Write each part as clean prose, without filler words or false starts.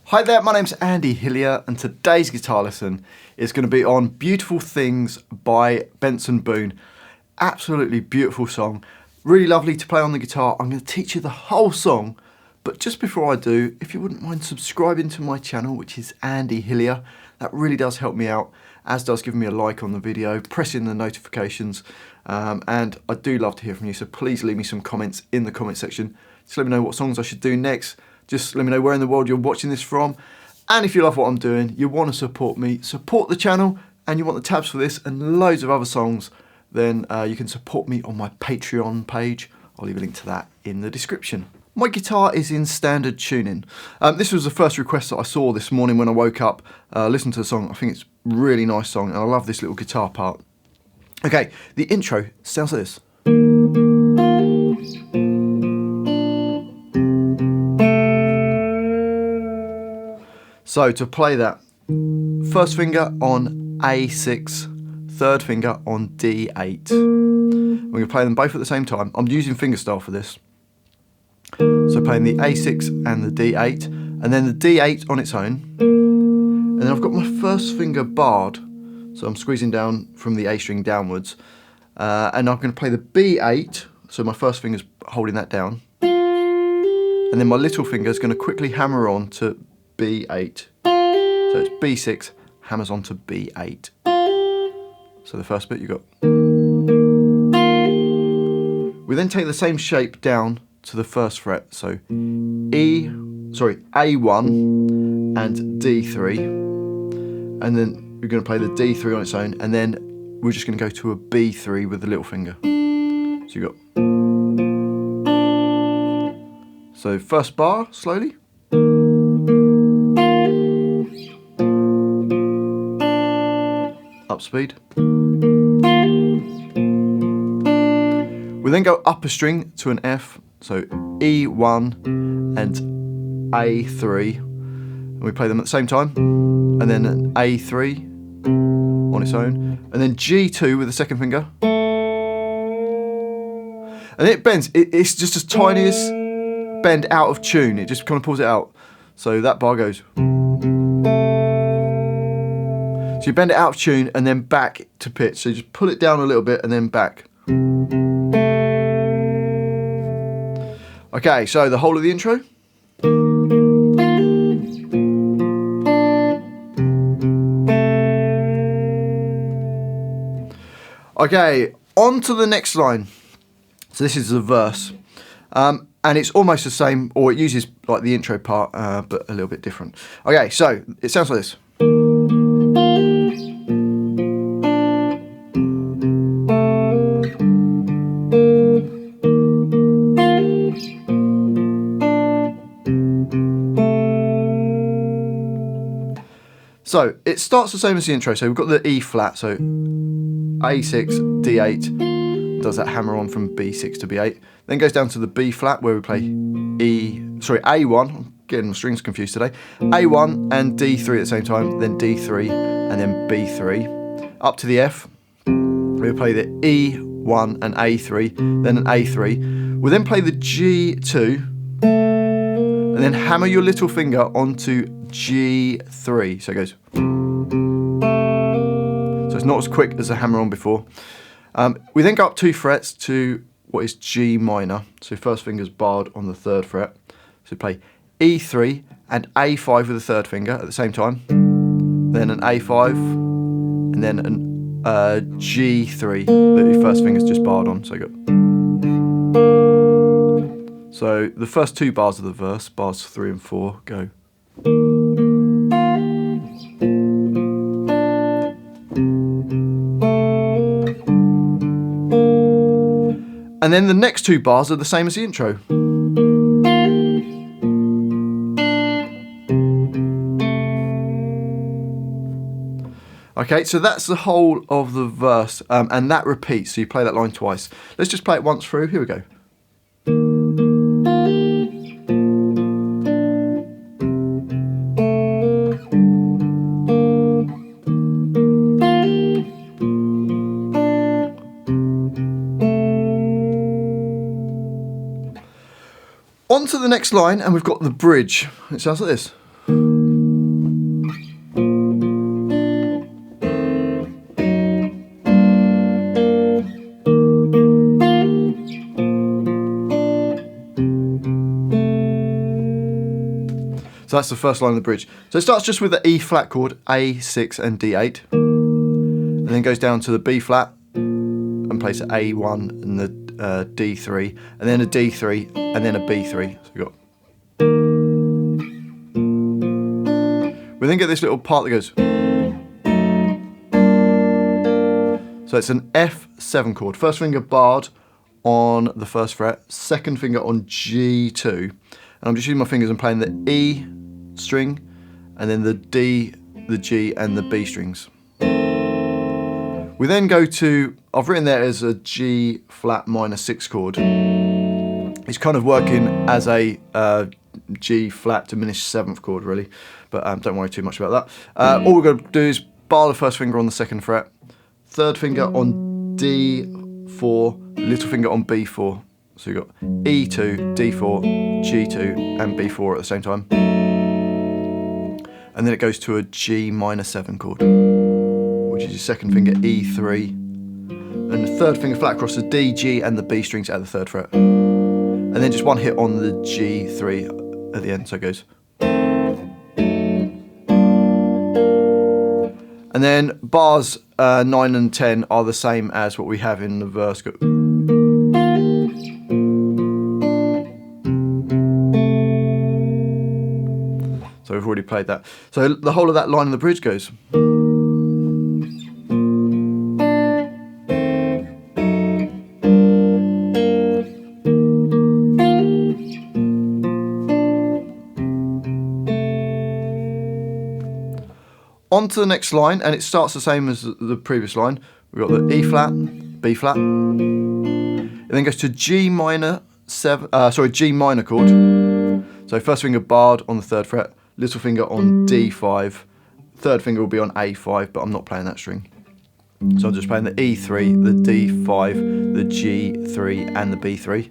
Hi there, my name's Andy Hillier and today's guitar lesson is going to be on Beautiful Things by Benson Boone. Absolutely beautiful song, really lovely to play on the guitar. I'm going to teach you the whole song, but just before I do, if you wouldn't mind subscribing to my channel, which is Andy Hillier, that really does help me out, as does giving me a like on the video, pressing the notifications, and I do love to hear from you, so please leave me some comments in the comment section. Just let me know what songs I should do next. Just let me know where in the world you're watching this from. And if you love what I'm doing, you want to support me, support the channel, and you want the tabs for this and loads of other songs, then you can support me on my Patreon page. I'll leave a link to that in the description. My guitar is in standard tuning. This was the first request that I saw this morning when I woke up, listened to the song. I think it's a really nice song and I love this little guitar part. Okay, the intro sounds like this. So to play that, first finger on A6, third finger on D8. We're going to play them both at the same time. I'm using fingerstyle for this. So playing the A6 and the D8, and then the D8 on its own. And then I've got my first finger barred, so I'm squeezing down from the A string downwards. And I'm going to play the B8, so my first finger's holding that down. And then my little finger is going to quickly hammer on to B8. So it's B6, hammers on to B8. So the first bit you got. We then take the same shape down to the first fret. So A1 and D3. And then we're going to play the D3 on its own, and then we're just going to go to a B3 with the little finger. So you got. So first bar, slowly. Up speed. We then go up a string to an F, so E1 and A3, and we play them at the same time, and then an A3 on its own, and then G2 with the second finger, and it bends. It's just as tiny as bend out of tune. It just kind of pulls it out. So that bar goes. So you bend it out of tune and then back to pitch. So you just pull it down a little bit and then back. Okay, so the whole of the intro. Okay, on to the next line. So this is the verse. And it's almost the same, or it uses like the intro part, but a little bit different. Okay, so it sounds like this. So it starts the same as the intro. So we've got the E flat, so A6, D8, does that hammer on from B6 to B8. Then goes down to the B flat where we play A1, I'm getting my strings confused today. A1 and D3 at the same time, then D3 and then B3. Up to the F, we play the E1 and A3, then an A3. We'll then play the G2, and then hammer your little finger onto G3, so it goes. So it's not as quick as the hammer on before. We then go up 2 frets to what is G minor. So first finger's barred on the 3rd fret. So play E3 and A5 with the 3rd finger at the same time. Then an A5 and then an G3 that your first finger's just barred on. So you got. So the first 2 bars of the verse, bars 3 and 4, go. And then the next 2 bars are the same as the intro. Okay, so that's the whole of the verse, and that repeats, so you play that line twice. Let's just play it once through, here we go. On to the next line, and we've got the bridge. It sounds like this. So that's the first line of the bridge. So it starts just with the E flat chord, A6 and D8, and then goes down to the B flat and plays the A1 and the D3, and then a D3, and then a B3. So we got. We then get this little part that goes. So it's an F7 chord. First finger barred on the first fret, second finger on G2, and I'm just using my fingers and playing the E string, and then the D, the G, and the B strings. We then go to, I've written there as a G flat minor 6 chord. It's kind of working as a G flat diminished 7th chord really, but don't worry too much about that. All we're going to do is bar the first finger on the second fret, third finger on D4, little finger on B4. So you've got E2, D4, G2 and B4 at the same time. And then it goes to a G minor 7 chord, which is your second finger E3, and the third finger flat across the D, G and the B strings at the third fret. And then just one hit on the G3 at the end, so it goes. And then bars 9 and 10 are the same as what we have in the verse. So we've already played that. So the whole of that line of the bridge goes. On to the next line, and it starts the same as the previous line. We've got the E flat, B flat. It then goes to G minor 7, G minor chord. So first finger barred on the third fret, little finger on D5, third finger will be on A5, but I'm not playing that string. So I'm just playing the E3, the D5, the G3 and the B3.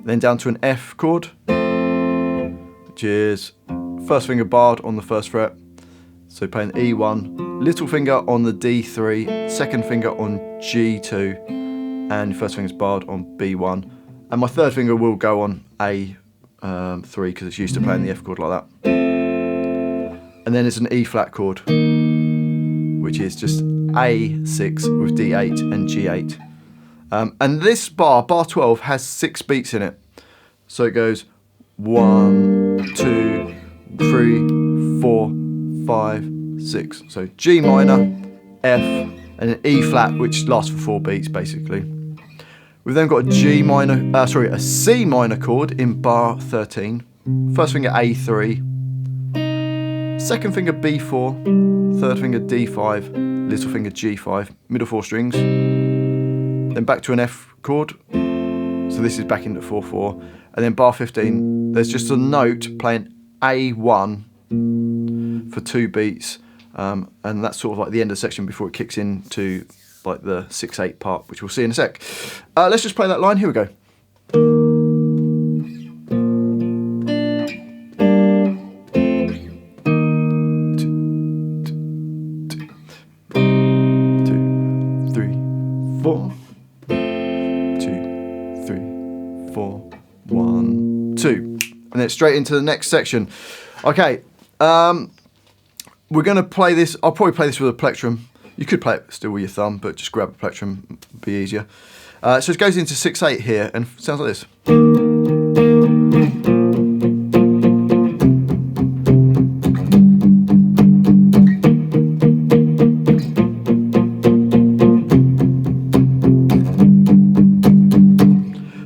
Then down to an F chord, which is first finger barred on the first fret. So playing E1, little finger on the D3, second finger on G2, and first finger's barred on B1. And my third finger will go on A3 because it's used to playing the F chord like that. And then it's an E flat chord, which is just A6 with D8 and G8. And this bar 12, has 6 beats in it. So it goes 1, 2, 3, 4, 5, 6. So G minor, F, and an E flat, which lasts for 4 beats basically. We've then got a a C minor chord in bar 13. First finger A3, second finger B4, third finger D5, little finger G5, middle 4 strings. Then back to an F chord. So this is back into 4/4, and then bar 15. There's just a note playing A1 for 2 beats, and that's sort of like the end of the section before it kicks into like the 6/8 part, which we'll see in a sec. Let's just play that line. Here we go. Two, three, four. 2, 3, 4. 1, 2, and then straight into the next section. Okay. We're going to play this. I'll probably play this with a plectrum. You could play it still with your thumb, but just grab a plectrum, it'd be easier. So it goes into 6/8 here, and sounds like this.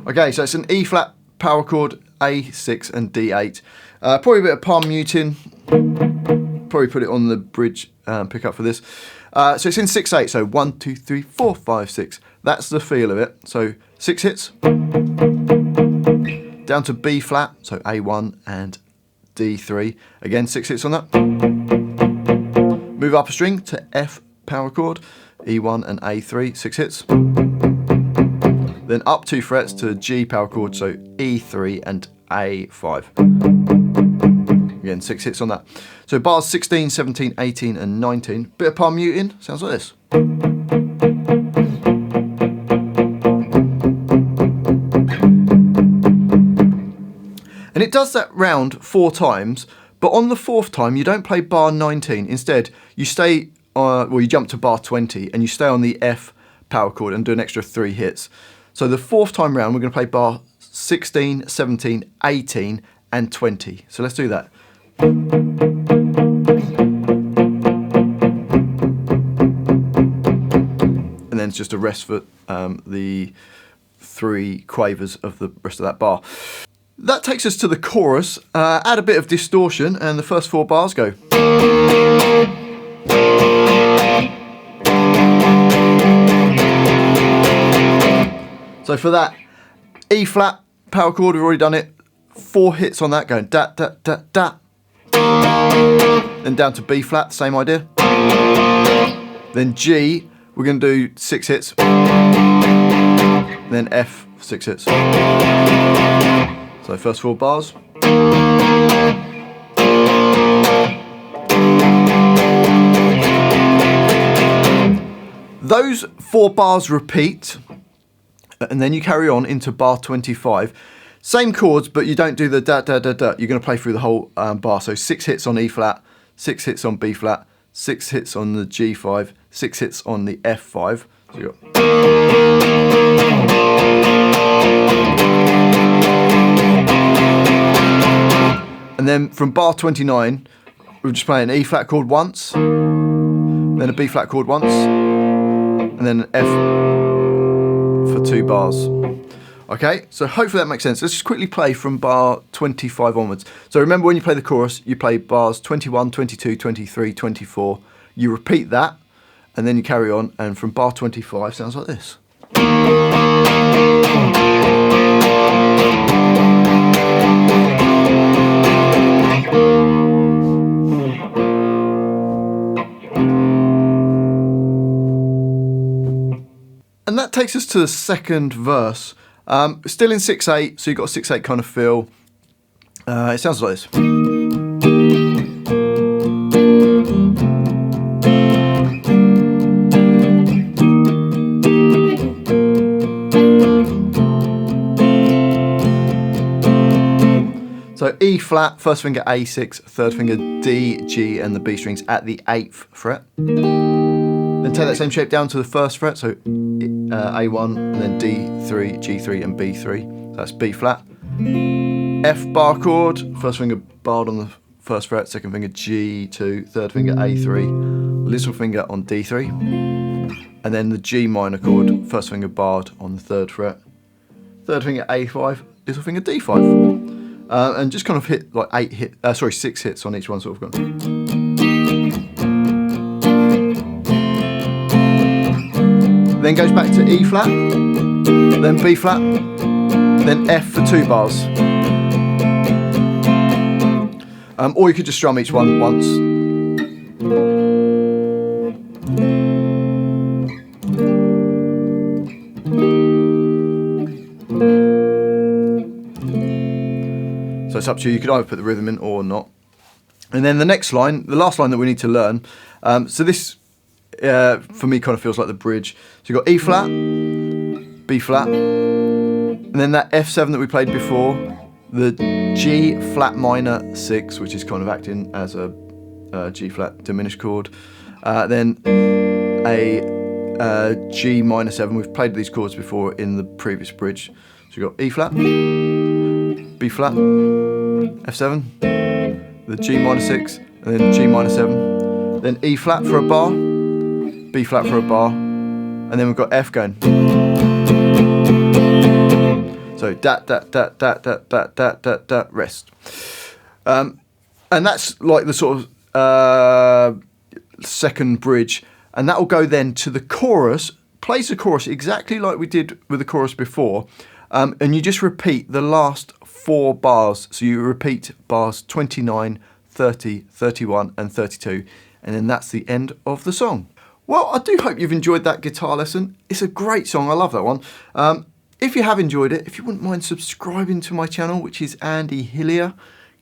Okay, so it's an E flat power chord, A6 and D8. Probably a bit of palm muting. Probably put it on the bridge pickup for this. So it's in 6/8, so 1, 2, 3, 4, 5, 6. That's the feel of it. So 6 hits. Down to B flat, so A1 and D3. Again, 6 hits on that. Move up a string to F power chord, E1 and A3, 6 hits. Then up 2 frets to G power chord, so E3 and A5. Again, 6 hits on that. So bars 16, 17, 18 and 19. Bit of palm muting, sounds like this. And And it does that round 4 times, but on the 4th time, you don't play bar 19. Instead, you stay, you jump to bar 20 and you stay on the F power chord and do an extra 3 hits. So the 4th time round, we're going to play bar 16, 17, 18, and 20. So let's do that. And then it's just a rest for the 3 quavers of the rest of that bar. That takes us to the chorus. Add a bit of distortion and the first 4 bars go. So for that, E flat, power chord, we've already done it. 4 hits on that going da, da, da, da. Then down to B flat, same idea. Then G, we're going to do 6 hits. Then F, 6 hits. So first 4 bars. Those 4 bars repeat, and then you carry on into bar 25. Same chords, but you don't do the da da da da. You're going to play through the whole bar. So 6 hits on E flat, 6 hits on B flat, 6 hits on the G5, 6 hits on the F5. So you got... And then from bar 29, we're just playing an E flat chord once, then a B flat chord once, and then an F for 2 bars. Okay, so hopefully that makes sense. Let's just quickly play from bar 25 onwards. So remember, when you play the chorus, you play bars 21, 22, 23, 24. You repeat that, and then you carry on, and from bar 25 sounds like this. And that takes us to the second verse. Still in 6/8, so you've got a 6/8 kind of feel. It sounds like this. So E flat, first finger A6, third finger D, G, and the B strings at the 8th fret. Then take that same shape down to the 1st fret, so A1, and then D3, G3, and B3. So that's B flat. F bar chord, first finger barred on the 1st fret, second finger G2, third finger A3, little finger on D3, and then the G minor chord, first finger barred on the 3rd fret, third finger A5, little finger D5. And just kind of hit like 6 hits on each one, sort of going. Then goes back to E flat, then B flat, then F for 2 bars. Or you could just strum each one once. So it's up to you. You could either put the rhythm in or not. And then the next line, the last line that we need to learn. So this, for me, kind of feels like the bridge. So you've got E flat, B flat, and then that F7 that we played before, the G flat minor 6, which is kind of acting as a G flat diminished chord. Then a G minor 7. We've played these chords before in the previous bridge. So you've got E flat, B flat, F7, the G minor 6, and then G minor 7. Then E flat for a bar, B flat for a bar, and then we've got F going. So dat dat dat dat dat dat dat dat dat rest. And that's like the sort of second bridge, and that will go then to the chorus. Plays the chorus exactly like we did with the chorus before, and you just repeat the last 4 bars. So you repeat bars 29, 30, 31, and 32, and then that's the end of the song. Well, I do hope you've enjoyed that guitar lesson. It's a great song. I love that one. If you have enjoyed it, if you wouldn't mind subscribing to my channel, which is Andy Hillier,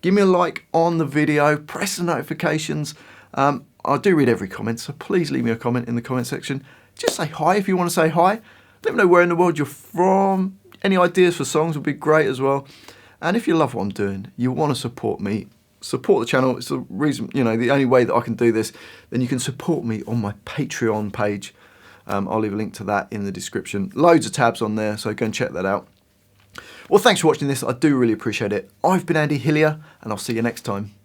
give me a like on the video, press the notifications. I do read every comment, so please leave me a comment in the comment section. Just say hi if you want to say hi. Let me know where in the world you're from. Any ideas for songs would be great as well. And if you love what I'm doing, you want to support me, support the channel. It's the reason, you know, the only way that I can do this. Then you can support me on my Patreon page. I'll leave a link to that in the description. Loads of tabs on there, so go and check that out. Well, thanks for watching this. I do really appreciate it. I've been Andy Hillier, and I'll see you next time.